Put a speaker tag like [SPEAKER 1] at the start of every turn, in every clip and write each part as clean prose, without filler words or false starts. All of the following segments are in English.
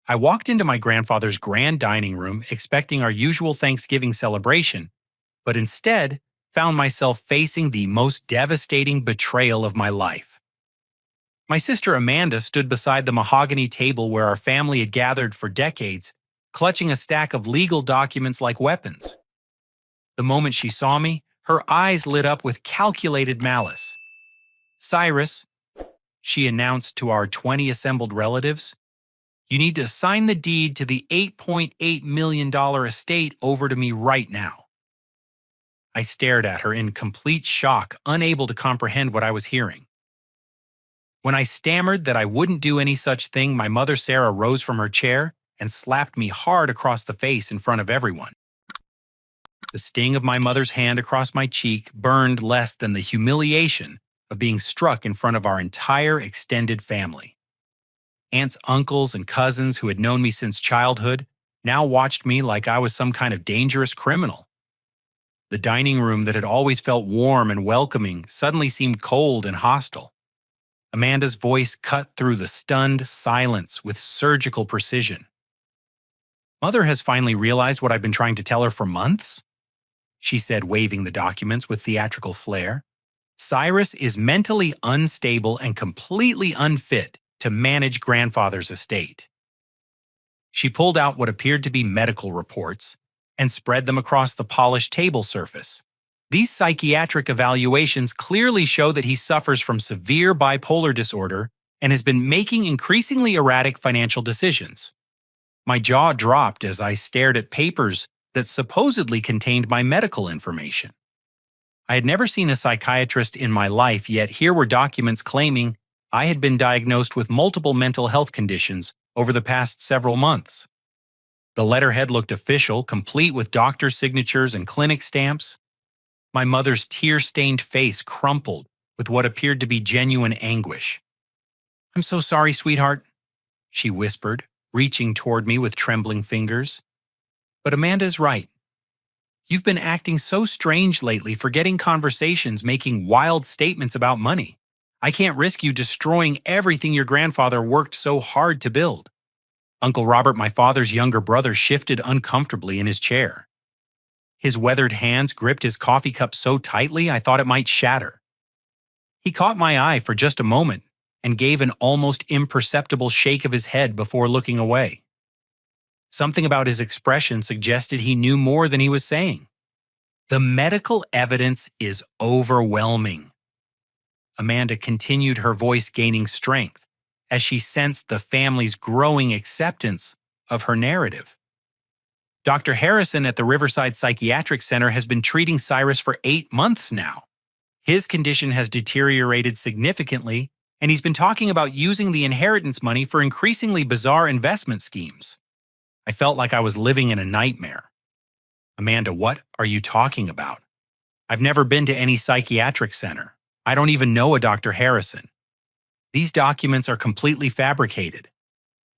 [SPEAKER 1] I walked into my grandfather's grand dining room expecting our usual Thanksgiving celebration, but instead found myself facing the most devastating betrayal of my life. My sister Amanda stood beside the mahogany table where our family had gathered for decades, clutching a stack of legal documents like weapons. The moment she saw me, her eyes lit up with calculated malice. "Cyrus," she announced to our 20 assembled relatives, "you need to sign the deed to the $8.8 million estate over to me right now." I stared at her in complete shock, unable to comprehend what I was hearing. When I stammered that I wouldn't do any such thing, my mother Sarah rose from her chair and slapped me hard across the face in front of everyone. The sting of my mother's hand across my cheek burned less than the humiliation of being struck in front of our entire extended family. Aunts, uncles, and cousins who had known me since childhood now watched me like I was some kind of dangerous criminal. The dining room that had always felt warm and welcoming suddenly seemed cold and hostile. Amanda's voice cut through the stunned silence with surgical precision. "Mother has finally realized what I've been trying to tell her for months," she said, waving the documents with theatrical flair. "Cyrus is mentally unstable and completely unfit to manage grandfather's estate." She pulled out what appeared to be medical reports and spread them across the polished table surface. "These psychiatric evaluations clearly show that he suffers from severe bipolar disorder and has been making increasingly erratic financial decisions." My jaw dropped as I stared at papers that supposedly contained my medical information. I had never seen a psychiatrist in my life, yet here were documents claiming I had been diagnosed with multiple mental health conditions over the past several months. The letterhead looked official, complete with doctor signatures and clinic stamps. My mother's tear-stained face crumpled with what appeared to be genuine anguish. "I'm so sorry, sweetheart," she whispered, reaching toward me with trembling fingers. "But Amanda is right. You've been acting so strange lately, forgetting conversations, making wild statements about money. I can't risk you destroying everything your grandfather worked so hard to build." Uncle Robert, my father's younger brother, shifted uncomfortably in his chair. His weathered hands gripped his coffee cup so tightly I thought it might shatter. He caught my eye for just a moment and gave an almost imperceptible shake of his head before looking away. Something about his expression suggested he knew more than he was saying. "The medical evidence is overwhelming." Amanda continued, her voice gaining strength as she sensed the family's growing acceptance of her narrative. "Dr. Harrison at the Riverside Psychiatric Center has been treating Cyrus for 8 months now. His condition has deteriorated significantly, and he's been talking about using the inheritance money for increasingly bizarre investment schemes." I felt like I was living in a nightmare. "Amanda, what are you talking about? I've never been to any psychiatric center. I don't even know a Dr. Harrison. These documents are completely fabricated."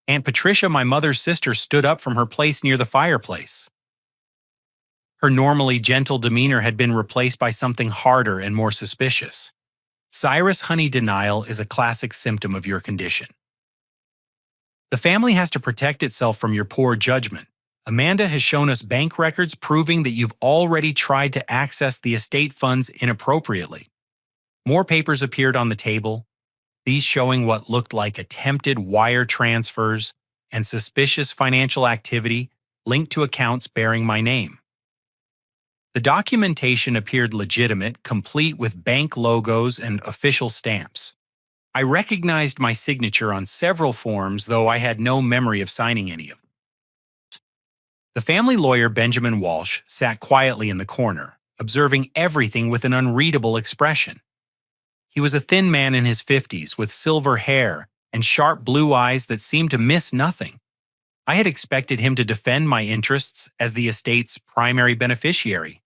[SPEAKER 1] Aunt Patricia, my mother's sister, stood up from her place near the fireplace. Her normally gentle demeanor had been replaced by something harder and more suspicious. "Cyrus, honey, denial is a classic symptom of your condition. The family has to protect itself from your poor judgment. Amanda has shown us bank records proving that you've already tried to access the estate funds inappropriately." More papers appeared on the table, these showing what looked like attempted wire transfers and suspicious financial activity linked to accounts bearing my name. The documentation appeared legitimate, complete with bank logos and official stamps. I recognized my signature on several forms, though I had no memory of signing any of them. The family lawyer, Benjamin Walsh, sat quietly in the corner, observing everything with an unreadable expression. He was a thin man in his 50s with silver hair and sharp blue eyes that seemed to miss nothing. I had expected him to defend my interests as the estate's primary beneficiary,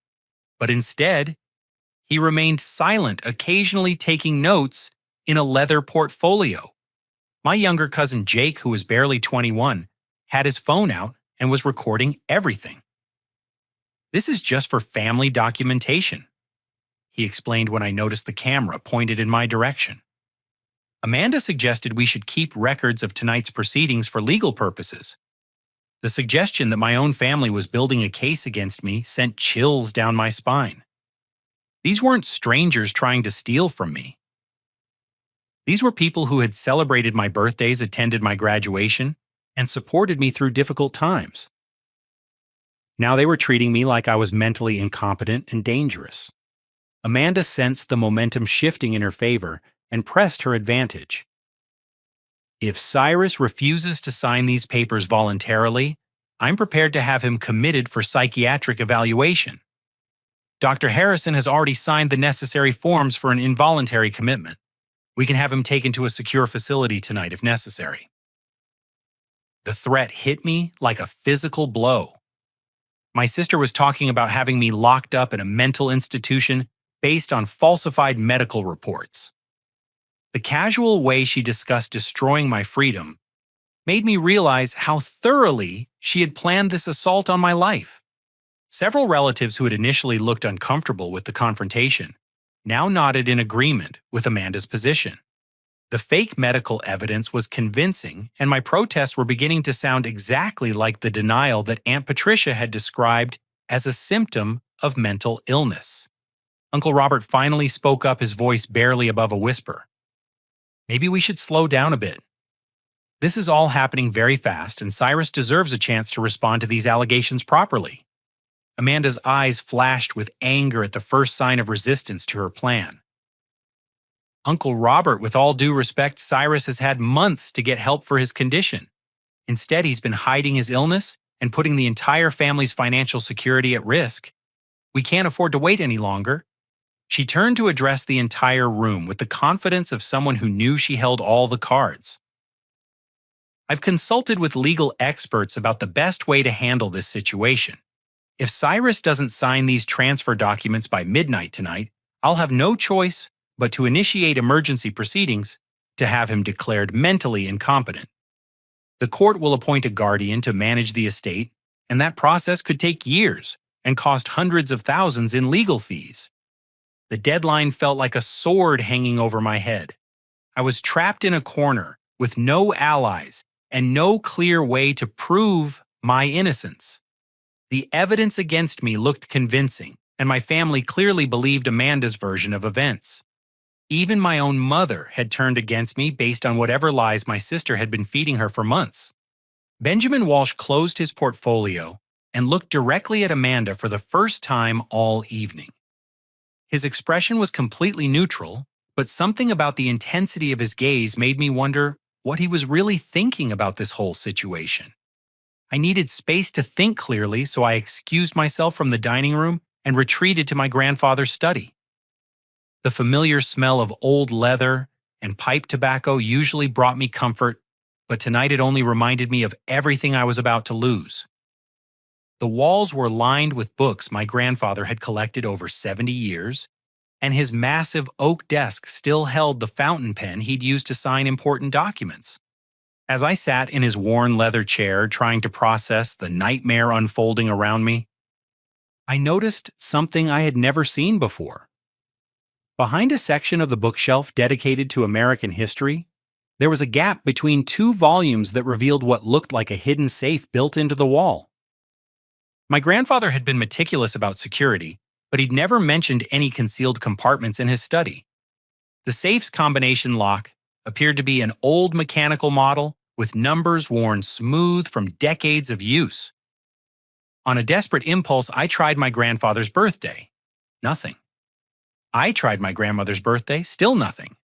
[SPEAKER 1] but instead, he remained silent, occasionally taking notes in a leather portfolio. My younger cousin Jake, who was barely 21, had his phone out and was recording everything. "This is just for family documentation," he explained when I noticed the camera pointed in my direction. Amanda suggested we should keep records of tonight's proceedings for legal purposes. The suggestion that my own family was building a case against me sent chills down my spine. These weren't strangers trying to steal from me. These were people who had celebrated my birthdays, attended my graduation, and supported me through difficult times. Now they were treating me like I was mentally incompetent and dangerous. Amanda sensed the momentum shifting in her favor and pressed her advantage. If Cyrus refuses to sign these papers voluntarily, I'm prepared to have him committed for psychiatric evaluation. Dr. Harrison has already signed the necessary forms for an involuntary commitment. We can have him taken to a secure facility tonight if necessary. The threat hit me like a physical blow. My sister was talking about having me locked up in a mental institution based on falsified medical reports. The casual way she discussed destroying my freedom made me realize how thoroughly she had planned this assault on my life. Several relatives who had initially looked uncomfortable with the confrontation now nodded in agreement with Amanda's position. The fake medical evidence was convincing, and my protests were beginning to sound exactly like the denial that Aunt Patricia had described as a symptom of mental illness. Uncle Robert finally spoke up, his voice barely above a whisper. Maybe we should slow down a bit. This is all happening very fast, and Cyrus deserves a chance to respond to these allegations properly. Amanda's eyes flashed with anger at the first sign of resistance to her plan. Uncle Robert, with all due respect, Cyrus has had months to get help for his condition. Instead, he's been hiding his illness and putting the entire family's financial security at risk. We can't afford to wait any longer. She turned to address the entire room with the confidence of someone who knew she held all the cards. I've consulted with legal experts about the best way to handle this situation. If Cyrus doesn't sign these transfer documents by midnight tonight, I'll have no choice but to initiate emergency proceedings to have him declared mentally incompetent. The court will appoint a guardian to manage the estate, and that process could take years and cost hundreds of thousands in legal fees. The deadline felt like a sword hanging over my head. I was trapped in a corner with no allies and no clear way to prove my innocence. The evidence against me looked convincing, and my family clearly believed Amanda's version of events. Even my own mother had turned against me based on whatever lies my sister had been feeding her for months. Benjamin Walsh closed his portfolio and looked directly at Amanda for the first time all evening. His expression was completely neutral, but something about the intensity of his gaze made me wonder what he was really thinking about this whole situation. I needed space to think clearly, so I excused myself from the dining room and retreated to my grandfather's study. The familiar smell of old leather and pipe tobacco usually brought me comfort, but tonight it only reminded me of everything I was about to lose. The walls were lined with books my grandfather had collected over 70 years, and his massive oak desk still held the fountain pen he'd used to sign important documents. As I sat in his worn leather chair trying to process the nightmare unfolding around me, I noticed something I had never seen before. Behind a section of the bookshelf dedicated to American history, there was a gap between two volumes that revealed what looked like a hidden safe built into the wall. My grandfather had been meticulous about security, but he'd never mentioned any concealed compartments in his study. The safe's combination lock appeared to be an old mechanical model with numbers worn smooth from decades of use. On a desperate impulse, I tried my grandfather's birthday. Nothing. I tried my grandmother's birthday, still nothing.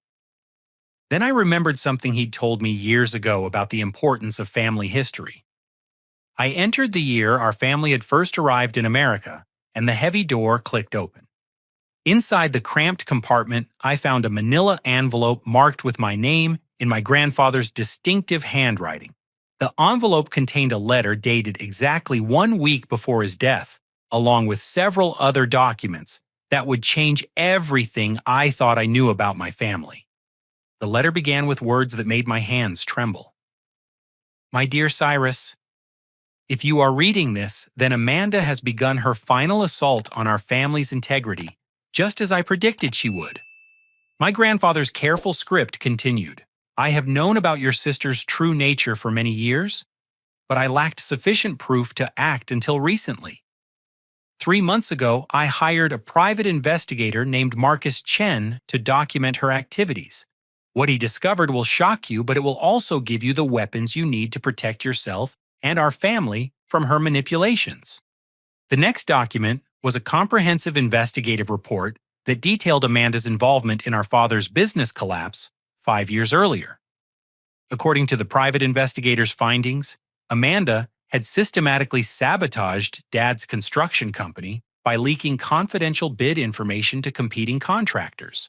[SPEAKER 1] Then I remembered something he'd told me years ago about the importance of family history. I entered the year our family had first arrived in America, and the heavy door clicked open. Inside the cramped compartment, I found a manila envelope marked with my name in my grandfather's distinctive handwriting. The envelope contained a letter dated exactly 1 week before his death, along with several other documents that would change everything I thought I knew about my family. The letter began with words that made my hands tremble. My dear Cyrus, if you are reading this, then Amanda has begun her final assault on our family's integrity, just as I predicted she would. My grandfather's careful script continued. I have known about your sister's true nature for many years, but I lacked sufficient proof to act until recently. 3 months ago, I hired a private investigator named Marcus Chen to document her activities. What he discovered will shock you, but it will also give you the weapons you need to protect yourself and our family from her manipulations. The next document was a comprehensive investigative report that detailed Amanda's involvement in our father's business collapse 5 years earlier. According to the private investigator's findings, Amanda had systematically sabotaged Dad's construction company by leaking confidential bid information to competing contractors.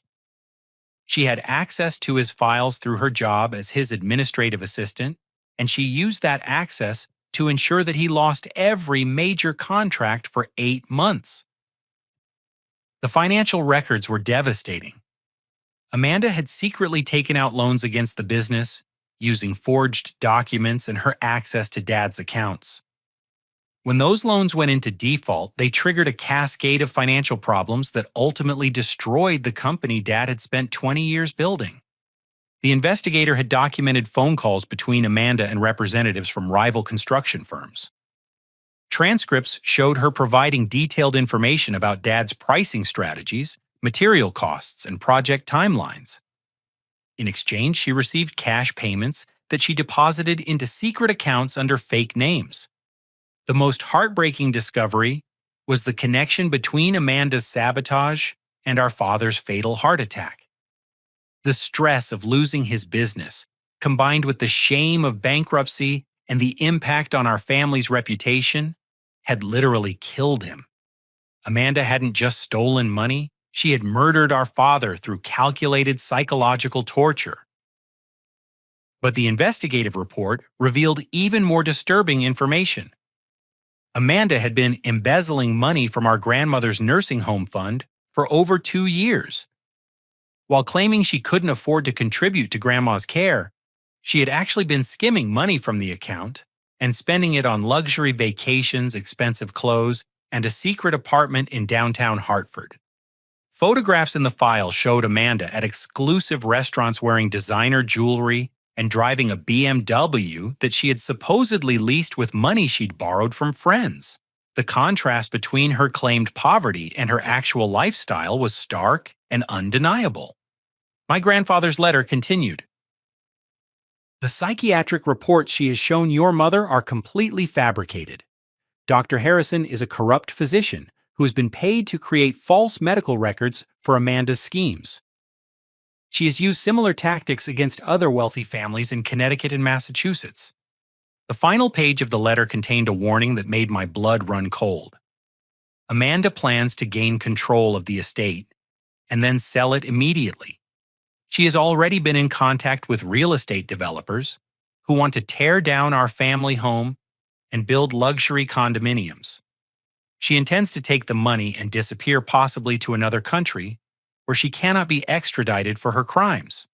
[SPEAKER 1] She had access to his files through her job as his administrative assistant, and she used that access to ensure that he lost every major contract for 8 months. The financial records were devastating. Amanda had secretly taken out loans against the business, using forged documents and her access to Dad's accounts. When those loans went into default, they triggered a cascade of financial problems that ultimately destroyed the company Dad had spent 20 years building. The investigator had documented phone calls between Amanda and representatives from rival construction firms. Transcripts showed her providing detailed information about Dad's pricing strategies, material costs, and project timelines. In exchange, she received cash payments that she deposited into secret accounts under fake names. The most heartbreaking discovery was the connection between Amanda's sabotage and our father's fatal heart attack. The stress of losing his business, combined with the shame of bankruptcy and the impact on our family's reputation, had literally killed him. Amanda hadn't just stolen money, she had murdered our father through calculated psychological torture. But the investigative report revealed even more disturbing information. Amanda had been embezzling money from our grandmother's nursing home fund for over 2 years. While claiming she couldn't afford to contribute to Grandma's care, she had actually been skimming money from the account and spending it on luxury vacations, expensive clothes, and a secret apartment in downtown Hartford. Photographs in the file showed Amanda at exclusive restaurants wearing designer jewelry and driving a BMW that she had supposedly leased with money she'd borrowed from friends. The contrast between her claimed poverty and her actual lifestyle was stark and undeniable. My grandfather's letter continued. The psychiatric reports she has shown your mother are completely fabricated. Dr. Harrison is a corrupt physician who has been paid to create false medical records for Amanda's schemes. She has used similar tactics against other wealthy families in Connecticut and Massachusetts. The final page of the letter contained a warning that made my blood run cold. Amanda plans to gain control of the estate and then sell it immediately. She has already been in contact with real estate developers who want to tear down our family home and build luxury condominiums. She intends to take the money and disappear possibly to another country where she cannot be extradited for her crimes.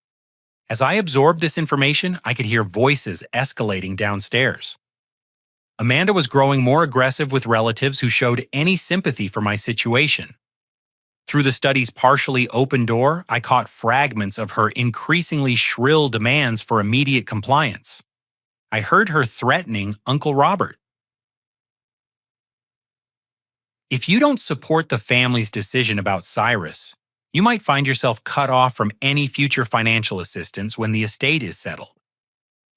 [SPEAKER 1] As I absorbed this information, I could hear voices escalating downstairs. Amanda was growing more aggressive with relatives who showed any sympathy for my situation. Through the study's partially open door, I caught fragments of her increasingly shrill demands for immediate compliance. I heard her threatening Uncle Robert. If you don't support the family's decision about Cyrus, you might find yourself cut off from any future financial assistance when the estate is settled.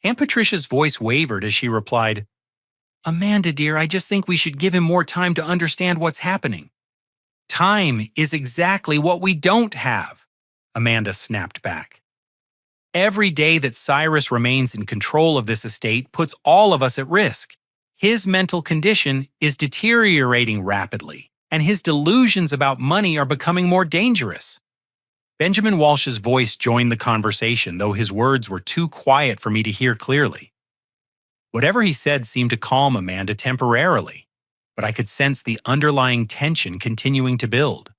[SPEAKER 1] Aunt Patricia's voice wavered as she replied, Amanda, dear, I just think we should give him more time to understand what's happening. Time is exactly what we don't have, Amanda snapped back. Every day that Cyrus remains in control of this estate puts all of us at risk. His mental condition is deteriorating rapidly, and his delusions about money are becoming more dangerous. Benjamin Walsh's voice joined the conversation, though his words were too quiet for me to hear clearly. Whatever he said seemed to calm Amanda temporarily, but I could sense the underlying tension continuing to build.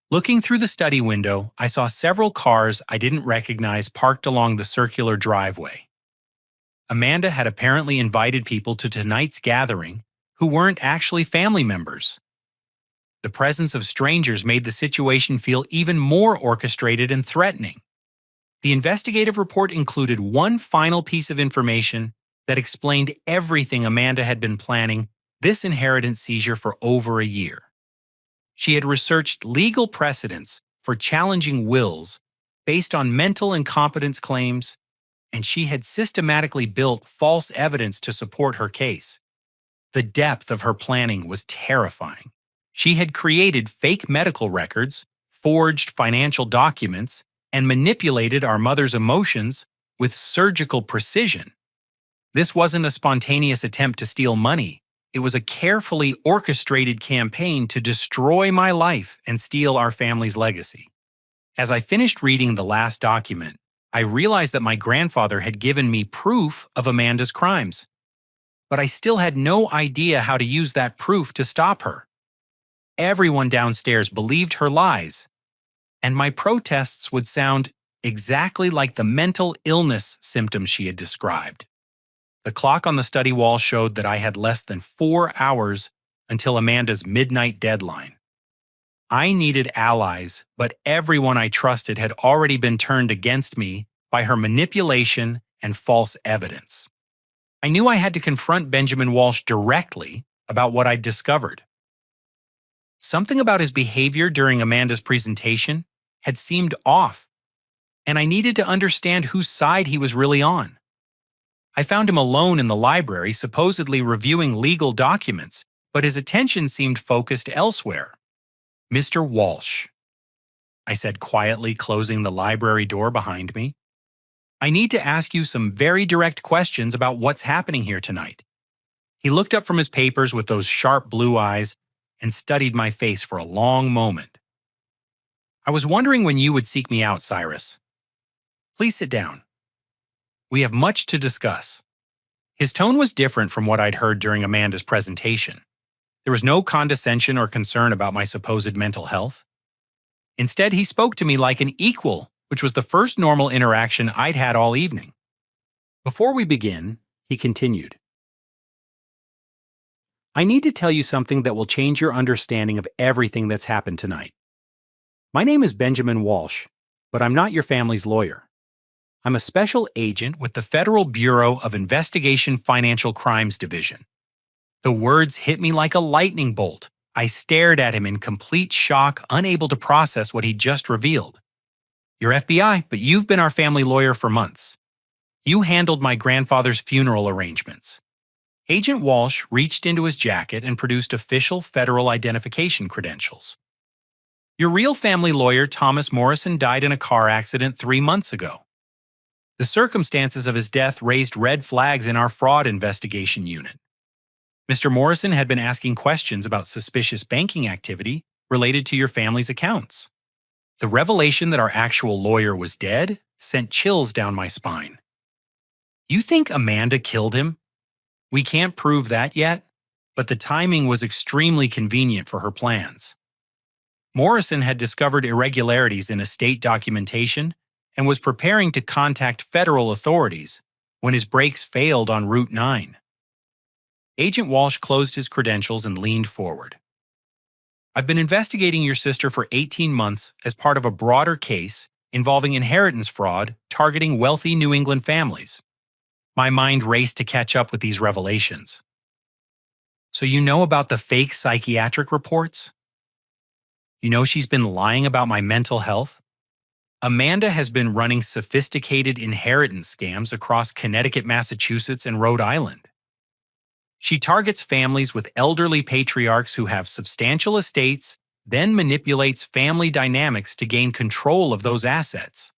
[SPEAKER 1] Looking through the study window, I saw several cars I didn't recognize parked along the circular driveway. Amanda had apparently invited people to tonight's gathering who weren't actually family members. The presence of strangers made the situation feel even more orchestrated and threatening. The investigative report included one final piece of information that explained everything Amanda had been planning this inheritance seizure for over a year. She had researched legal precedents for challenging wills based on mental incompetence claims, and she had systematically built false evidence to support her case. The depth of her planning was terrifying. She had created fake medical records, forged financial documents, and manipulated our mother's emotions with surgical precision. This wasn't a spontaneous attempt to steal money. It was a carefully orchestrated campaign to destroy my life and steal our family's legacy. As I finished reading the last document, I realized that my grandfather had given me proof of Amanda's crimes. But I still had no idea how to use that proof to stop her. Everyone downstairs believed her lies, and my protests would sound exactly like the mental illness symptoms she had described. The clock on the study wall showed that I had less than 4 hours until Amanda's midnight deadline. I needed allies, but everyone I trusted had already been turned against me by her manipulation and false evidence. I knew I had to confront Benjamin Walsh directly about what I'd discovered. Something about his behavior during Amanda's presentation had seemed off, and I needed to understand whose side he was really on. I found him alone in the library, supposedly reviewing legal documents, but his attention seemed focused elsewhere. "Mr. Walsh," I said quietly, closing the library door behind me. "I need to ask you some very direct questions about what's happening here tonight." He looked up from his papers with those sharp blue eyes and studied my face for a long moment. "I was wondering when you would seek me out, Cyrus. Please sit down. We have much to discuss." His tone was different from what I'd heard during Amanda's presentation. There was no condescension or concern about my supposed mental health. Instead, he spoke to me like an equal, which was the first normal interaction I'd had all evening. "Before we begin," he continued, "I need to tell you something that will change your understanding of everything that's happened tonight. My name is Benjamin Walsh, but I'm not your family's lawyer. I'm a special agent with the Federal Bureau of Investigation Financial Crimes Division." The words hit me like a lightning bolt. I stared at him in complete shock, unable to process what he'd just revealed. "You're FBI, but you've been our family lawyer for months. You handled my grandfather's funeral arrangements." Agent Walsh reached into his jacket and produced official federal identification credentials. "Your real family lawyer, Thomas Morrison, died in a car accident 3 months ago. The circumstances of his death raised red flags in our fraud investigation unit. Mr. Morrison had been asking questions about suspicious banking activity related to your family's accounts. The revelation that our actual lawyer was dead sent chills down my spine. You think Amanda killed him? We can't prove that yet, but the timing was extremely convenient for her plans. Morrison had discovered irregularities in estate documentation and was preparing to contact federal authorities when his brakes failed on Route 9. Agent Walsh closed his credentials and leaned forward. "I've been investigating your sister for 18 months as part of a broader case involving inheritance fraud targeting wealthy New England families." My mind raced to catch up with these revelations. "So you know about the fake psychiatric reports? You know she's been lying about my mental health? Amanda has been running sophisticated inheritance scams across Connecticut, Massachusetts, and Rhode Island. She targets families with elderly patriarchs who have substantial estates, then manipulates family dynamics to gain control of those assets."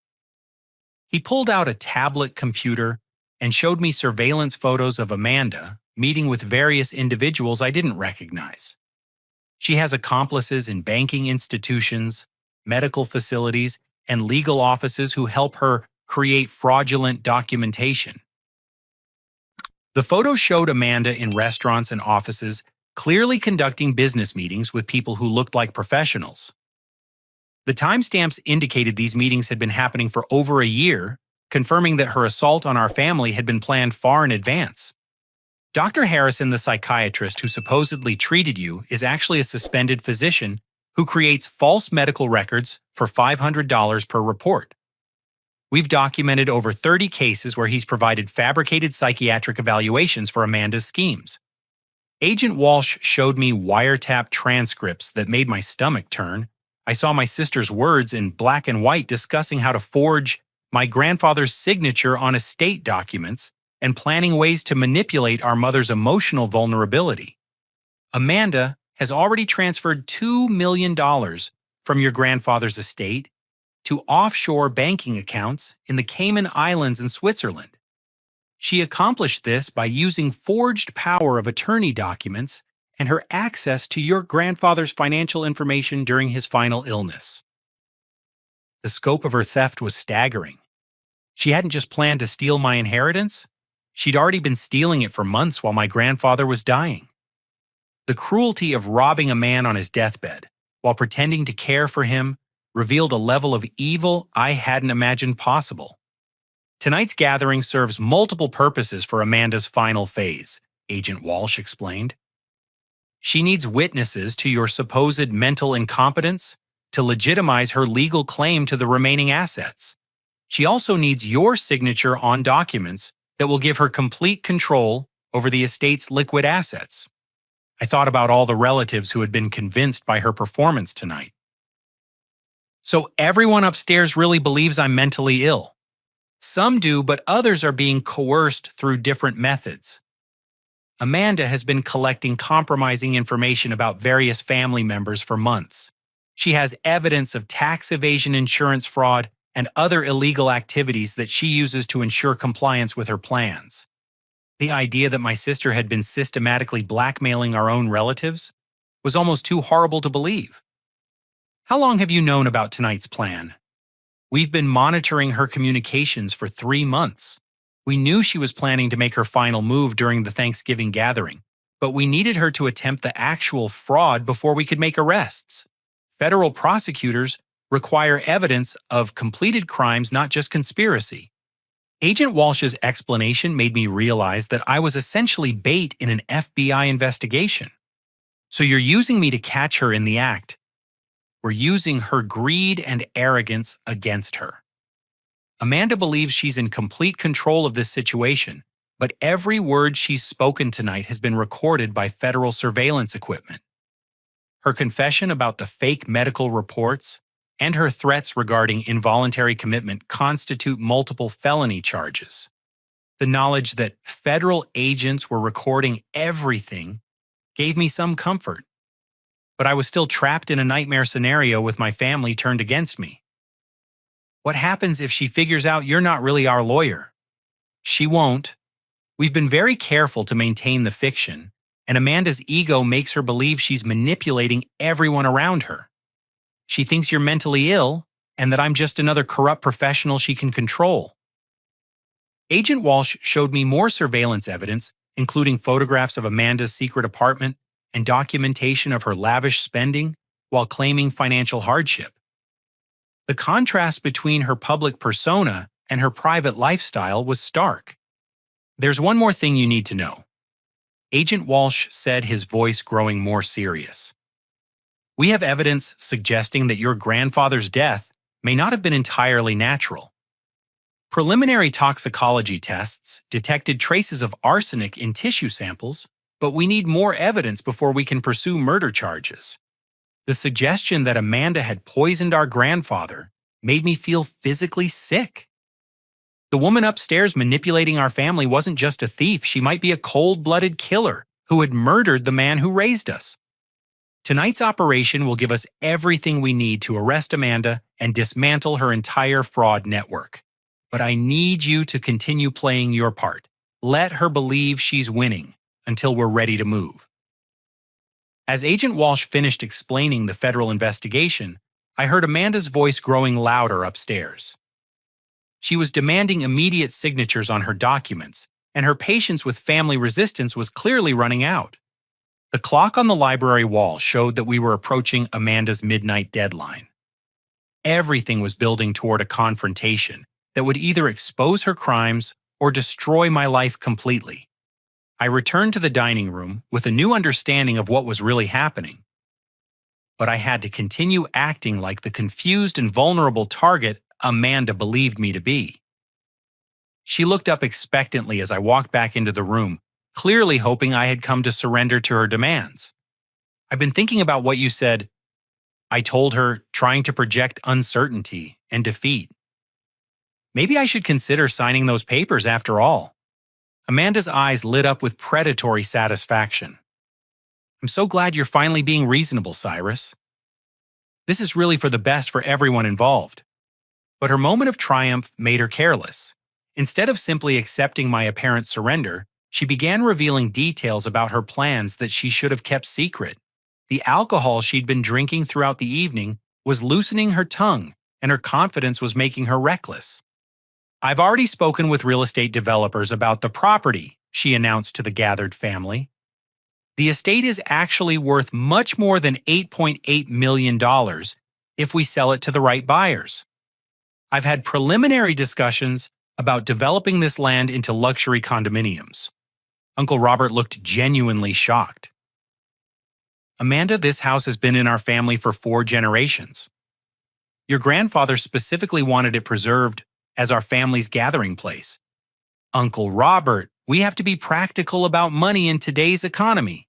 [SPEAKER 1] He pulled out a tablet computer and showed me surveillance photos of Amanda meeting with various individuals I didn't recognize. She has accomplices in banking institutions, medical facilities, and legal offices who help her create fraudulent documentation. The photos showed Amanda in restaurants and offices, clearly conducting business meetings with people who looked like professionals. The timestamps indicated these meetings had been happening for over a year, confirming that her assault on our family had been planned far in advance. Dr. Harrison, the psychiatrist who supposedly treated you, is actually a suspended physician who creates false medical records for $500 per report. We've documented over 30 cases where he's provided fabricated psychiatric evaluations for Amanda's schemes. Agent Walsh showed me wiretap transcripts that made my stomach turn. I saw my sister's words in black and white discussing how to forge my grandfather's signature on estate documents and planning ways to manipulate our mother's emotional vulnerability. Amanda has already transferred $2 million from your grandfather's estate to offshore banking accounts in the Cayman Islands and Switzerland. She accomplished this by using forged power of attorney documents and her access to your grandfather's financial information during his final illness. The scope of her theft was staggering. She hadn't just planned to steal my inheritance, she'd already been stealing it for months while my grandfather was dying. The cruelty of robbing a man on his deathbed while pretending to care for him revealed a level of evil I hadn't imagined possible. Tonight's gathering serves multiple purposes for Amanda's final phase, Agent Walsh explained. She needs witnesses to your supposed mental incompetence to legitimize her legal claim to the remaining assets. She also needs your signature on documents that will give her complete control over the estate's liquid assets. I thought about all the relatives who had been convinced by her performance tonight. So everyone upstairs really believes I'm mentally ill. Some do, but others are being coerced through different methods. Amanda has been collecting compromising information about various family members for months. She has evidence of tax evasion, insurance fraud, and other illegal activities that she uses to ensure compliance with her plans. The idea that my sister had been systematically blackmailing our own relatives was almost too horrible to believe. How long have you known about tonight's plan? We've been monitoring her communications for 3 months. We knew she was planning to make her final move during the Thanksgiving gathering, but we needed her to attempt the actual fraud before we could make arrests. Federal prosecutors require evidence of completed crimes, not just conspiracy. Agent Walsh's explanation made me realize that I was essentially bait in an FBI investigation. So you're using me to catch her in the act. We're using her greed and arrogance against her. Amanda believes she's in complete control of this situation, but every word she's spoken tonight has been recorded by federal surveillance equipment. Her confession about the fake medical reports and her threats regarding involuntary commitment constitute multiple felony charges. The knowledge that federal agents were recording everything gave me some comfort. But I was still trapped in a nightmare scenario with my family turned against me. What happens if she figures out you're not really our lawyer? She won't. We've been very careful to maintain the fiction, and Amanda's ego makes her believe she's manipulating everyone around her. She thinks you're mentally ill and that I'm just another corrupt professional she can control. Agent Walsh showed me more surveillance evidence, including photographs of Amanda's secret apartment and documentation of her lavish spending while claiming financial hardship. The contrast between her public persona and her private lifestyle was stark. There's one more thing you need to know. Agent Walsh said, his voice growing more serious. We have evidence suggesting that your grandfather's death may not have been entirely natural. Preliminary toxicology tests detected traces of arsenic in tissue samples, but we need more evidence before we can pursue murder charges. The suggestion that Amanda had poisoned our grandfather made me feel physically sick. The woman upstairs manipulating our family wasn't just a thief, she might be a cold-blooded killer who had murdered the man who raised us. Tonight's operation will give us everything we need to arrest Amanda and dismantle her entire fraud network. But I need you to continue playing your part. Let her believe she's winning until we're ready to move. As Agent Walsh finished explaining the federal investigation, I heard Amanda's voice growing louder upstairs. She was demanding immediate signatures on her documents, and her patience with family resistance was clearly running out. The clock on the library wall showed that we were approaching Amanda's midnight deadline. Everything was building toward a confrontation that would either expose her crimes or destroy my life completely. I returned to the dining room with a new understanding of what was really happening. But I had to continue acting like the confused and vulnerable target Amanda believed me to be. She looked up expectantly as I walked back into the room, clearly hoping I had come to surrender to her demands. "I've been thinking about what you said," I told her, trying to project uncertainty and defeat. "Maybe I should consider signing those papers after all." Amanda's eyes lit up with predatory satisfaction. "I'm so glad you're finally being reasonable, Cyrus. This is really for the best for everyone involved." But her moment of triumph made her careless. Instead of simply accepting my apparent surrender, she began revealing details about her plans that she should have kept secret. The alcohol she'd been drinking throughout the evening was loosening her tongue, and her confidence was making her reckless. "I've already spoken with real estate developers about the property," she announced to the gathered family. "The estate is actually worth much more than $8.8 million if we sell it to the right buyers. I've had preliminary discussions about developing this land into luxury condominiums." Uncle Robert looked genuinely shocked. "Amanda, this house has been in our family for 4 generations. Your grandfather specifically wanted it preserved as our family's gathering place." "Uncle Robert, we have to be practical about money in today's economy,"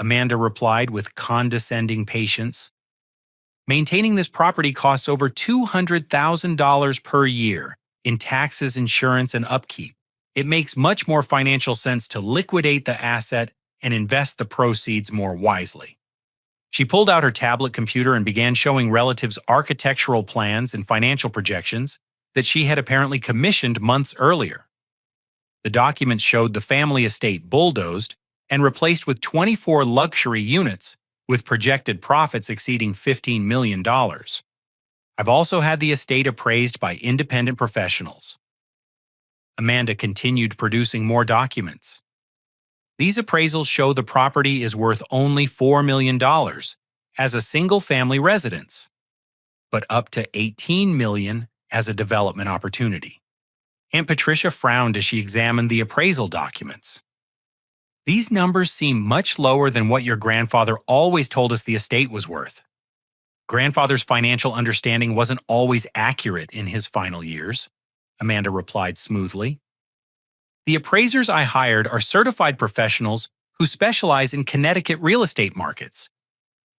[SPEAKER 1] Amanda replied with condescending patience. "Maintaining this property costs over $200,000 per year in taxes, insurance, and upkeep. It makes much more financial sense to liquidate the asset and invest the proceeds more wisely." She pulled out her tablet computer and began showing relatives architectural plans and financial projections that she had apparently commissioned months earlier. The documents showed the family estate bulldozed and replaced with 24 luxury units with projected profits exceeding $15 million. "I've also had the estate appraised by independent professionals." Amanda continued producing more documents. "These appraisals show the property is worth only $4 million as a single-family residence, but up to $18 million as a development opportunity." Aunt Patricia frowned as she examined the appraisal documents. "These numbers seem much lower than what your grandfather always told us the estate was worth." "Grandfather's financial understanding wasn't always accurate in his final years," Amanda replied smoothly. "The appraisers I hired are certified professionals who specialize in Connecticut real estate markets.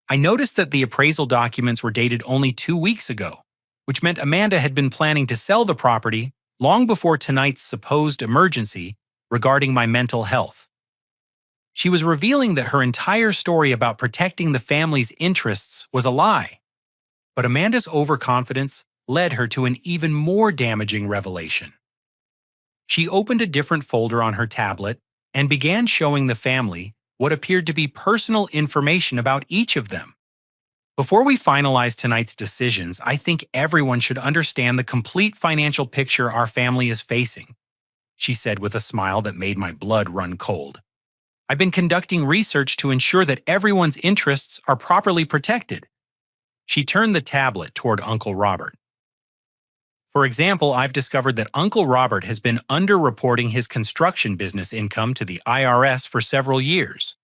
[SPEAKER 1] I noticed that the appraisal documents were dated only 2 weeks ago, which meant Amanda had been planning to sell the property long before tonight's supposed emergency regarding my mental health." She was revealing that her entire story about protecting the family's interests was a lie. But Amanda's overconfidence led her to an even more damaging revelation. She opened a different folder on her tablet and began showing the family what appeared to be personal information about each of them. "Before we finalize tonight's decisions, I think everyone should understand the complete financial picture our family is facing," she said with a smile that made my blood run cold. "I've been conducting research to ensure that everyone's interests are properly protected." She turned the tablet toward Uncle Robert. "For example, I've discovered that Uncle Robert has been underreporting his construction business income to the IRS for several years.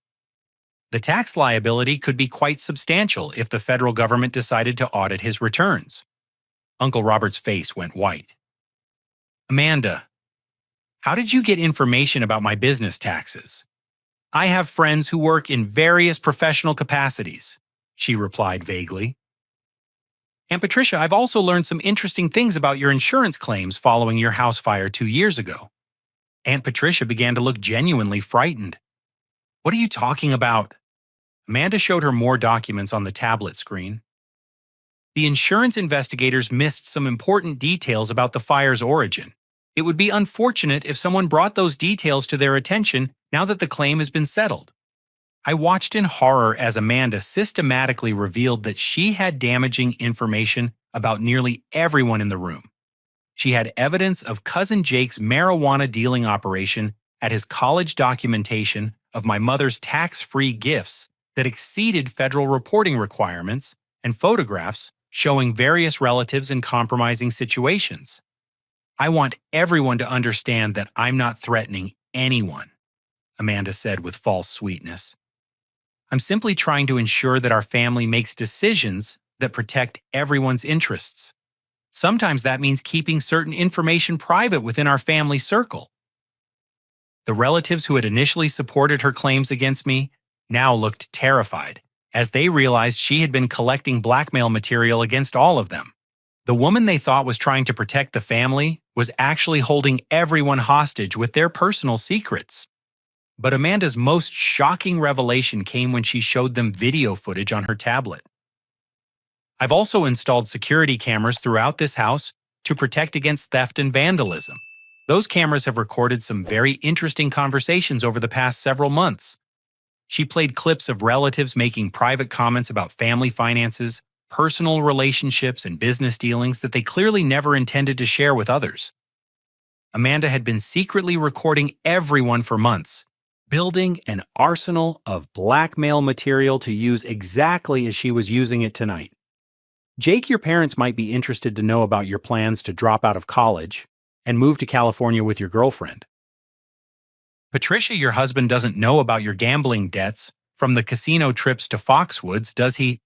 [SPEAKER 1] The tax liability could be quite substantial if the federal government decided to audit his returns." Uncle Robert's face went white. "Amanda, how did you get information about my business taxes?" "I have friends who work in various professional capacities," she replied vaguely. "Aunt Patricia, I've also learned some interesting things about your insurance claims following your house fire 2 years ago." Aunt Patricia began to look genuinely frightened. "What are you talking about?" Amanda showed her more documents on the tablet screen. "The insurance investigators missed some important details about the fire's origin. It would be unfortunate if someone brought those details to their attention now that the claim has been settled." I watched in horror as Amanda systematically revealed that she had damaging information about nearly everyone in the room. She had evidence of Cousin Jake's marijuana dealing operation at his college, documentation of my mother's tax-free gifts that exceeded federal reporting requirements, and photographs showing various relatives in compromising situations. "I want everyone to understand that I'm not threatening anyone," Amanda said with false sweetness. "I'm simply trying to ensure that our family makes decisions that protect everyone's interests." Sometimes that means keeping certain information private within our family circle. The relatives who had initially supported her claims against me now looked terrified, as they realized she had been collecting blackmail material against all of them. The woman they thought was trying to protect the family was actually holding everyone hostage with their personal secrets. But Amanda's most shocking revelation came when she showed them video footage on her tablet. I've also installed security cameras throughout this house to protect against theft and vandalism. Those cameras have recorded some very interesting conversations over the past several months. She played clips of relatives making private comments about family finances, personal relationships, and business dealings that they clearly never intended to share with others. Amanda had been secretly recording everyone for months, building an arsenal of blackmail material to use exactly as she was using it tonight. Jake, your parents might be interested to know about your plans to drop out of college and move to California with your girlfriend. Patricia, your husband doesn't know about your gambling debts from the casino trips to Foxwoods, does he?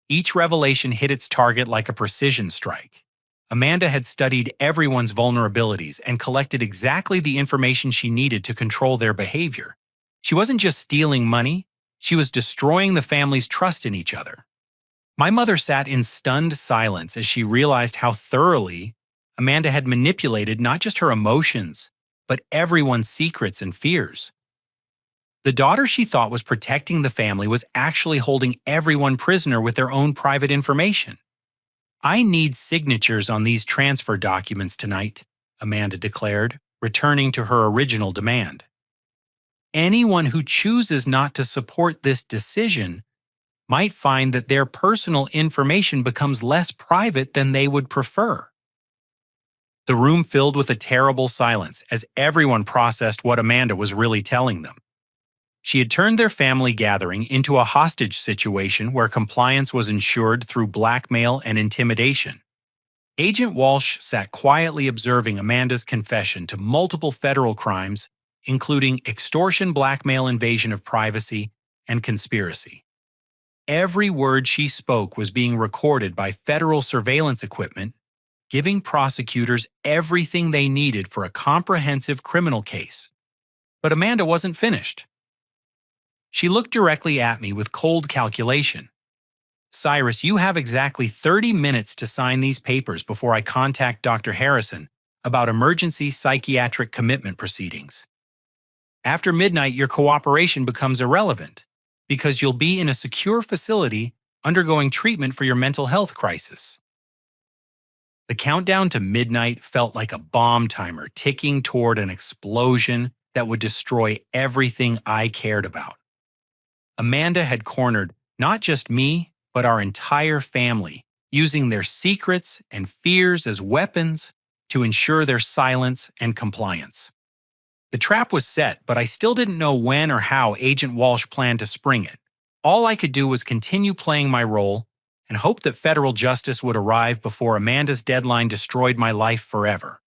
[SPEAKER 1] Each revelation hit its target like a precision strike. Amanda had studied everyone's vulnerabilities and collected exactly the information she needed to control their behavior. She wasn't just stealing money, she was destroying the family's trust in each other. My mother sat in stunned silence as she realized how thoroughly Amanda had manipulated not just her emotions, but everyone's secrets and fears. The daughter she thought was protecting the family was actually holding everyone prisoner with their own private information. "I need signatures on these transfer documents tonight," Amanda declared, returning to her original demand. Anyone who chooses not to support this decision might find that their personal information becomes less private than they would prefer. The room filled with a terrible silence as everyone processed what Amanda was really telling them. She had turned their family gathering into a hostage situation where compliance was ensured through blackmail and intimidation. Agent Walsh sat quietly observing Amanda's confession to multiple federal crimes, including extortion, blackmail, invasion of privacy, and conspiracy. Every word she spoke was being recorded by federal surveillance equipment, giving prosecutors everything they needed for a comprehensive criminal case. But Amanda wasn't finished. She looked directly at me with cold calculation. "Cyrus, you have exactly 30 minutes to sign these papers before I contact Dr. Harrison about emergency psychiatric commitment proceedings. After midnight, your cooperation becomes irrelevant because you'll be in a secure facility undergoing treatment for your mental health crisis." The countdown to midnight felt like a bomb timer ticking toward an explosion that would destroy everything I cared about. Amanda had cornered not just me, but our entire family, using their secrets and fears as weapons to ensure their silence and compliance. The trap was set, but I still didn't know when or how Agent Walsh planned to spring it. All I could do was continue playing my role and hope that federal justice would arrive before Amanda's deadline destroyed my life forever.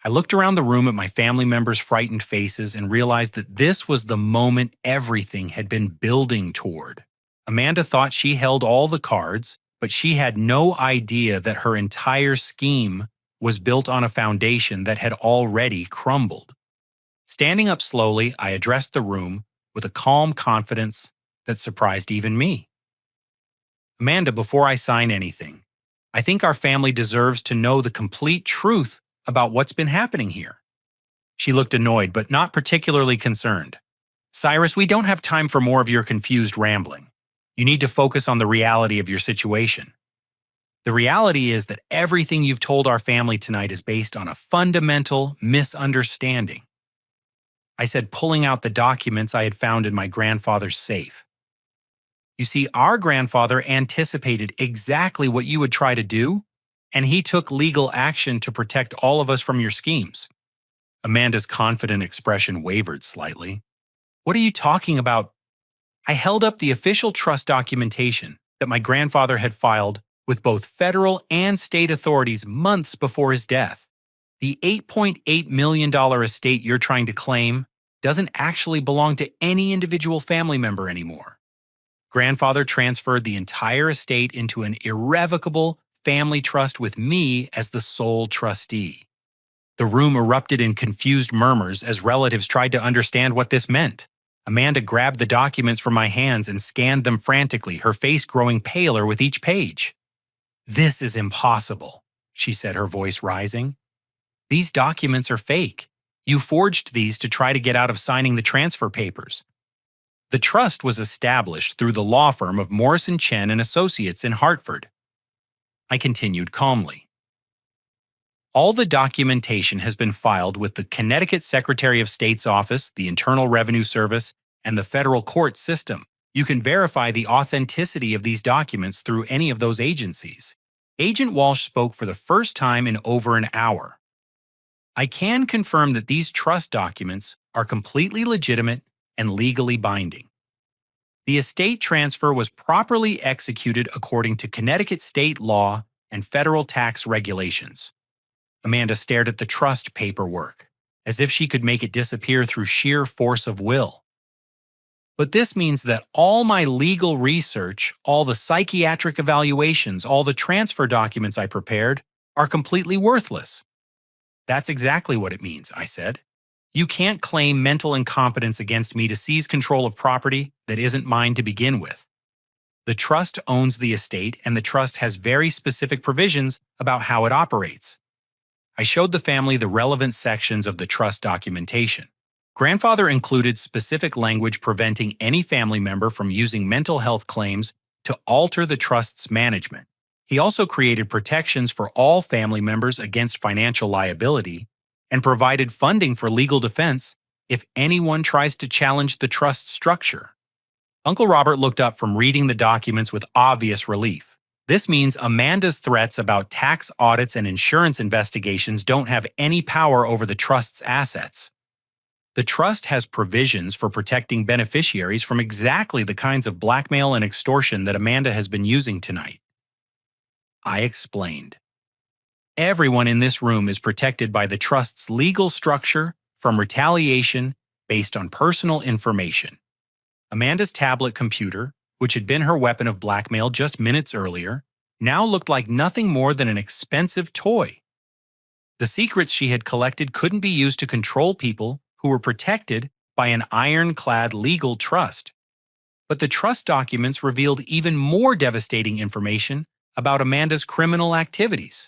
[SPEAKER 1] I looked around the room at my family members' frightened faces and realized that this was the moment everything had been building toward. Amanda thought she held all the cards, but she had no idea that her entire scheme was built on a foundation that had already crumbled. Standing up slowly, I addressed the room with a calm confidence that surprised even me. "Amanda, before I sign anything, I think our family deserves to know the complete truth about what's been happening here." She looked annoyed, but not particularly concerned. "Cyrus, we don't have time for more of your confused rambling. You need to focus on the reality of your situation. The reality is that everything you've told our family tonight is based on a fundamental misunderstanding," I said, pulling out the documents I had found in my grandfather's safe. "You see, our grandfather anticipated exactly what you would try to do, and he took legal action to protect all of us from your schemes." Amanda's confident expression wavered slightly. "What are you talking about?" I held up the official trust documentation that my grandfather had filed with both federal and state authorities months before his death. The $8.8 million estate you're trying to claim doesn't actually belong to any individual family member anymore. Grandfather transferred the entire estate into an irrevocable family trust with me as the sole trustee. The room erupted in confused murmurs as relatives tried to understand what this meant. Amanda grabbed the documents from my hands and scanned them frantically, her face growing paler with each page. "This is impossible," she said, her voice rising. "These documents are fake. You forged these to try to get out of signing the transfer papers." The trust was established through the law firm of Morrison Chen and Associates in Hartford. I continued calmly. "All the documentation has been filed with the Connecticut Secretary of State's office, the Internal Revenue Service, and the federal court system. You can verify the authenticity of these documents through any of those agencies." Agent Walsh spoke for the first time in over an hour. "I can confirm that these trust documents are completely legitimate and legally binding. The estate transfer was properly executed according to Connecticut state law and federal tax regulations." Amanda stared at the trust paperwork, as if she could make it disappear through sheer force of will. "But this means that all my legal research, all the psychiatric evaluations, all the transfer documents I prepared, are completely worthless." "That's exactly what it means," I said. "You can't claim mental incompetence against me to seize control of property that isn't mine to begin with. The trust owns the estate, and the trust has very specific provisions about how it operates." I showed the family the relevant sections of the trust documentation. Grandfather included specific language preventing any family member from using mental health claims to alter the trust's management. He also created protections for all family members against financial liability and provided funding for legal defense if anyone tries to challenge the trust structure. Uncle Robert looked up from reading the documents with obvious relief. "This means Amanda's threats about tax audits and insurance investigations don't have any power over the trust's assets. The trust has provisions for protecting beneficiaries from exactly the kinds of blackmail and extortion that Amanda has been using tonight." I explained. "Everyone in this room is protected by the trust's legal structure from retaliation based on personal information." Amanda's tablet computer, which had been her weapon of blackmail just minutes earlier, now looked like nothing more than an expensive toy. The secrets she had collected couldn't be used to control people who were protected by an ironclad legal trust. But the trust documents revealed even more devastating information about Amanda's criminal activities.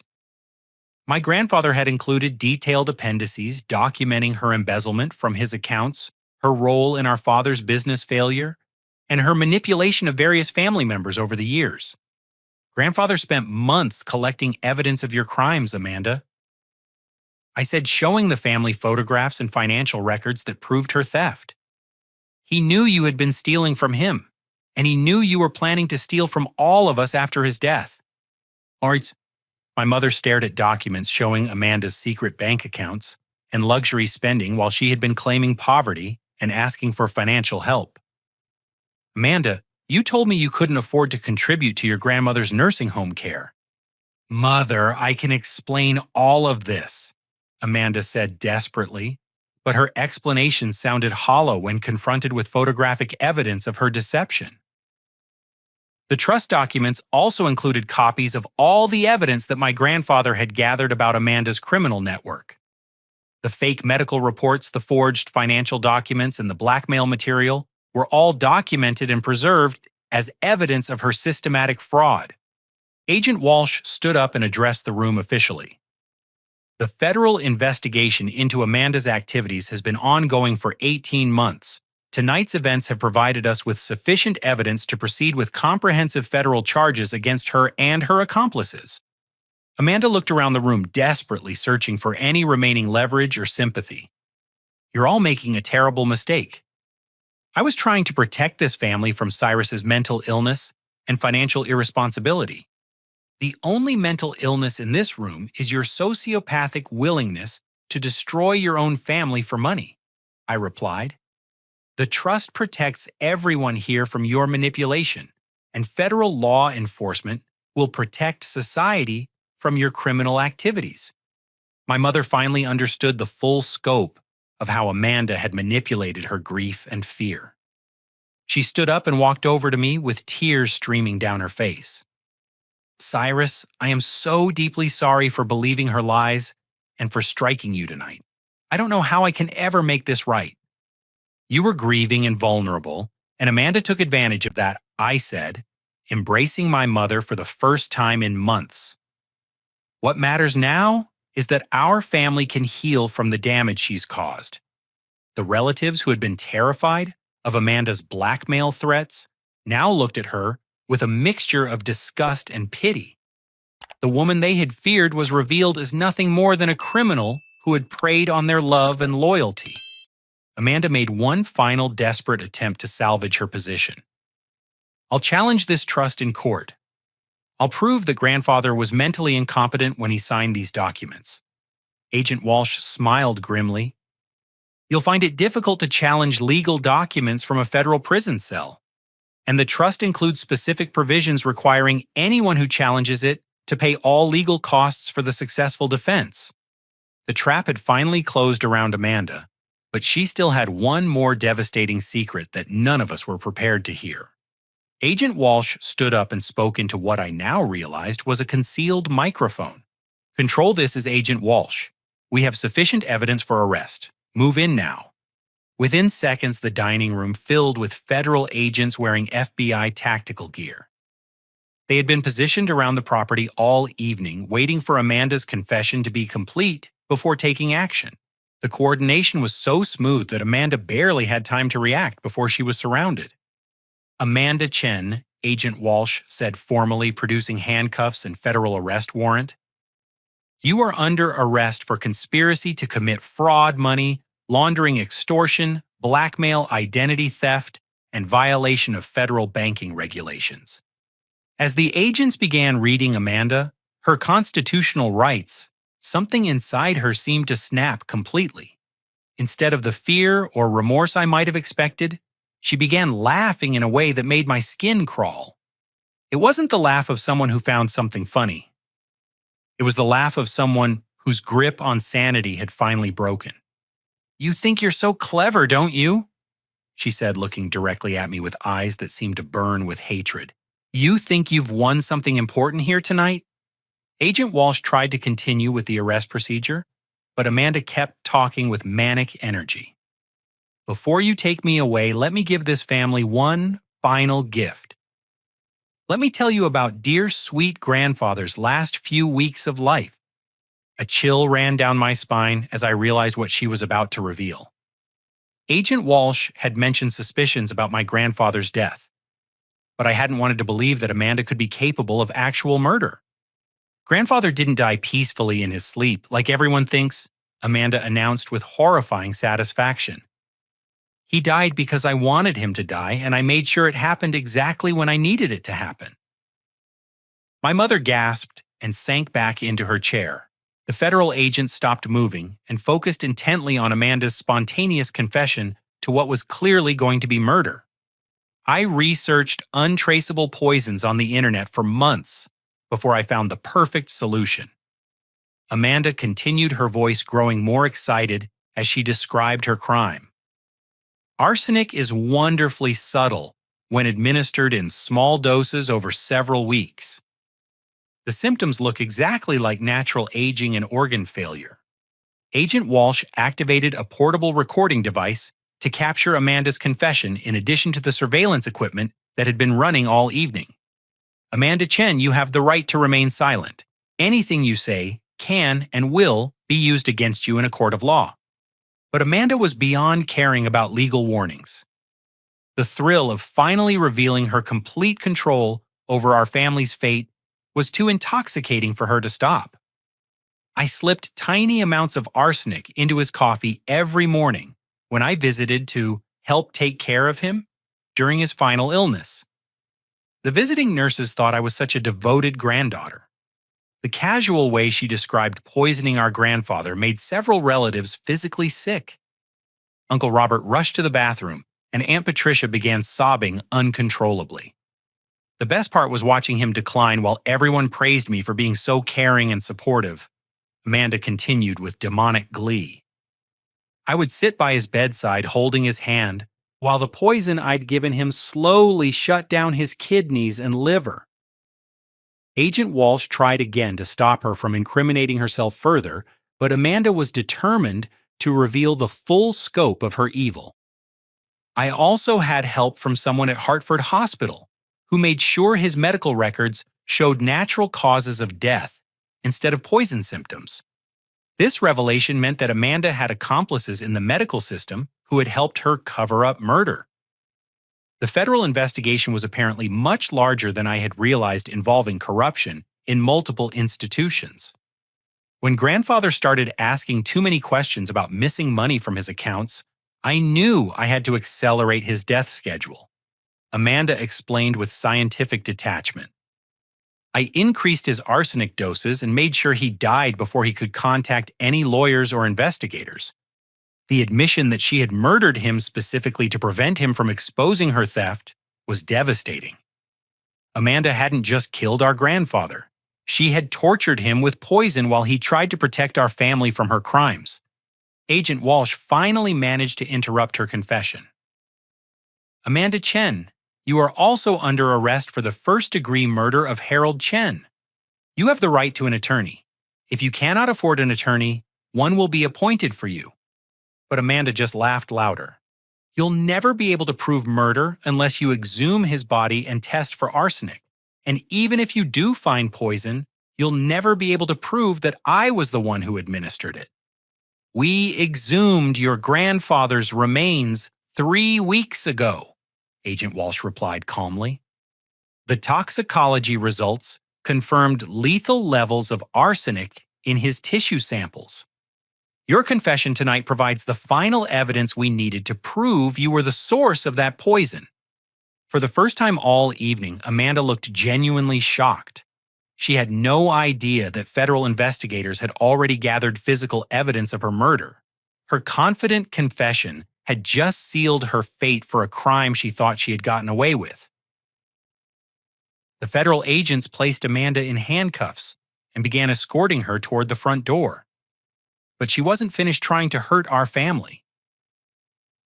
[SPEAKER 1] My grandfather had included detailed appendices documenting her embezzlement from his accounts, her role in our father's business failure, and her manipulation of various family members over the years. "Grandfather spent months collecting evidence of your crimes, Amanda," I said, showing the family photographs and financial records that proved her theft. "He knew you had been stealing from him, and he knew you were planning to steal from all of us after his death." All right. My mother stared at documents showing Amanda's secret bank accounts and luxury spending while she had been claiming poverty and asking for financial help. "Amanda, you told me you couldn't afford to contribute to your grandmother's nursing home care." "Mother, I can explain all of this," Amanda said desperately, but her explanation sounded hollow when confronted with photographic evidence of her deception. The trust documents also included copies of all the evidence that my grandfather had gathered about Amanda's criminal network. The fake medical reports, the forged financial documents, and the blackmail material were all documented and preserved as evidence of her systematic fraud. Agent Walsh stood up and addressed the room officially. "The federal investigation into Amanda's activities has been ongoing for 18 months. Tonight's events have provided us with sufficient evidence to proceed with comprehensive federal charges against her and her accomplices." Amanda looked around the room, desperately searching for any remaining leverage or sympathy. "You're all making a terrible mistake. I was trying to protect this family from Cyrus's mental illness and financial irresponsibility. The only mental illness in this room is your sociopathic willingness to destroy your own family for money," I replied. "The trust protects everyone here from your manipulation, and federal law enforcement will protect society from your criminal activities." My mother finally understood the full scope of how Amanda had manipulated her grief and fear. She stood up and walked over to me with tears streaming down her face. Cyrus, I am so deeply sorry for believing her lies and for striking you tonight. I don't know how I can ever make this right. You were grieving and vulnerable, and Amanda took advantage of that, I said, embracing my mother for the first time in months. What matters now is that our family can heal from the damage she's caused. The relatives who had been terrified of Amanda's blackmail threats now looked at her with a mixture of disgust and pity. The woman they had feared was revealed as nothing more than a criminal who had preyed on their love and loyalty. Amanda made one final desperate attempt to salvage her position. I'll challenge this trust in court. I'll prove that grandfather was mentally incompetent when he signed these documents. Agent Walsh smiled grimly. You'll find it difficult to challenge legal documents from a federal prison cell, and the trust includes specific provisions requiring anyone who challenges it to pay all legal costs for the successful defense. The trap had finally closed around Amanda, but she still had one more devastating secret that none of us were prepared to hear. Agent Walsh stood up and spoke into what I now realized was a concealed microphone. Control this as Agent Walsh. We have sufficient evidence for arrest. Move in now. Within seconds, the dining room filled with federal agents wearing FBI tactical gear. They had been positioned around the property all evening, waiting for Amanda's confession to be complete before taking action. The coordination was so smooth that Amanda barely had time to react before she was surrounded. Amanda Chen, Agent Walsh said formally, producing handcuffs and federal arrest warrant. You are under arrest for conspiracy to commit fraud money, laundering extortion, blackmail, identity theft, and violation of federal banking regulations. As the agents began reading Amanda, her constitutional rights, something inside her seemed to snap completely. Instead of the fear or remorse I might have expected, she began laughing in a way that made my skin crawl. It wasn't the laugh of someone who found something funny. It was the laugh of someone whose grip on sanity had finally broken. You think you're so clever, don't you? She said, looking directly at me with eyes that seemed to burn with hatred. You think you've won something important here tonight? Agent Walsh tried to continue with the arrest procedure, but Amanda kept talking with manic energy. Before you take me away, let me give this family one final gift. Let me tell you about dear sweet grandfather's last few weeks of life. A chill ran down my spine as I realized what she was about to reveal. Agent Walsh had mentioned suspicions about my grandfather's death, but I hadn't wanted to believe that Amanda could be capable of actual murder. Grandfather didn't die peacefully in his sleep, like everyone thinks, Amanda announced with horrifying satisfaction. He died because I wanted him to die, and I made sure it happened exactly when I needed it to happen. My mother gasped and sank back into her chair. The federal agent stopped moving and focused intently on Amanda's spontaneous confession to what was clearly going to be murder. I researched untraceable poisons on the internet for months before I found the perfect solution. Amanda continued, her voice growing more excited as she described her crime. Arsenic is wonderfully subtle when administered in small doses over several weeks. The symptoms look exactly like natural aging and organ failure. Agent Walsh activated a portable recording device to capture Amanda's confession in addition to the surveillance equipment that had been running all evening. Amanda Chen, you have the right to remain silent. Anything you say can and will be used against you in a court of law. But Amanda was beyond caring about legal warnings. The thrill of finally revealing her complete control over our family's fate was too intoxicating for her to stop. I slipped tiny amounts of arsenic into his coffee every morning when I visited to help take care of him during his final illness. The visiting nurses thought I was such a devoted granddaughter. The casual way she described poisoning our grandfather made several relatives physically sick. Uncle Robert rushed to the bathroom, and Aunt Patricia began sobbing uncontrollably. The best part was watching him decline while everyone praised me for being so caring and supportive. Amanda continued with demonic glee. I would sit by his bedside holding his hand while the poison I'd given him slowly shut down his kidneys and liver. Agent Walsh tried again to stop her from incriminating herself further, but Amanda was determined to reveal the full scope of her evil. I also had help from someone at Hartford Hospital, who made sure his medical records showed natural causes of death instead of poison symptoms. This revelation meant that Amanda had accomplices in the medical system who had helped her cover up murder. The federal investigation was apparently much larger than I had realized, involving corruption in multiple institutions. When grandfather started asking too many questions about missing money from his accounts, I knew I had to accelerate his death schedule. Amanda explained with scientific detachment. I increased his arsenic doses and made sure he died before he could contact any lawyers or investigators. The admission that she had murdered him specifically to prevent him from exposing her theft was devastating. Amanda hadn't just killed our grandfather. She had tortured him with poison while he tried to protect our family from her crimes. Agent Walsh finally managed to interrupt her confession. Amanda Chen, you are also under arrest for the first-degree murder of Harold Chen. You have the right to an attorney. If you cannot afford an attorney, one will be appointed for you. But Amanda just laughed louder. You'll never be able to prove murder unless you exhume his body and test for arsenic. And even if you do find poison, you'll never be able to prove that I was the one who administered it. We exhumed your grandfather's remains 3 weeks ago, Agent Walsh replied calmly. The toxicology results confirmed lethal levels of arsenic in his tissue samples. Your confession tonight provides the final evidence we needed to prove you were the source of that poison. For the first time all evening, Amanda looked genuinely shocked. She had no idea that federal investigators had already gathered physical evidence of her murder. Her confident confession had just sealed her fate for a crime she thought she had gotten away with. The federal agents placed Amanda in handcuffs and began escorting her toward the front door. But she wasn't finished trying to hurt our family.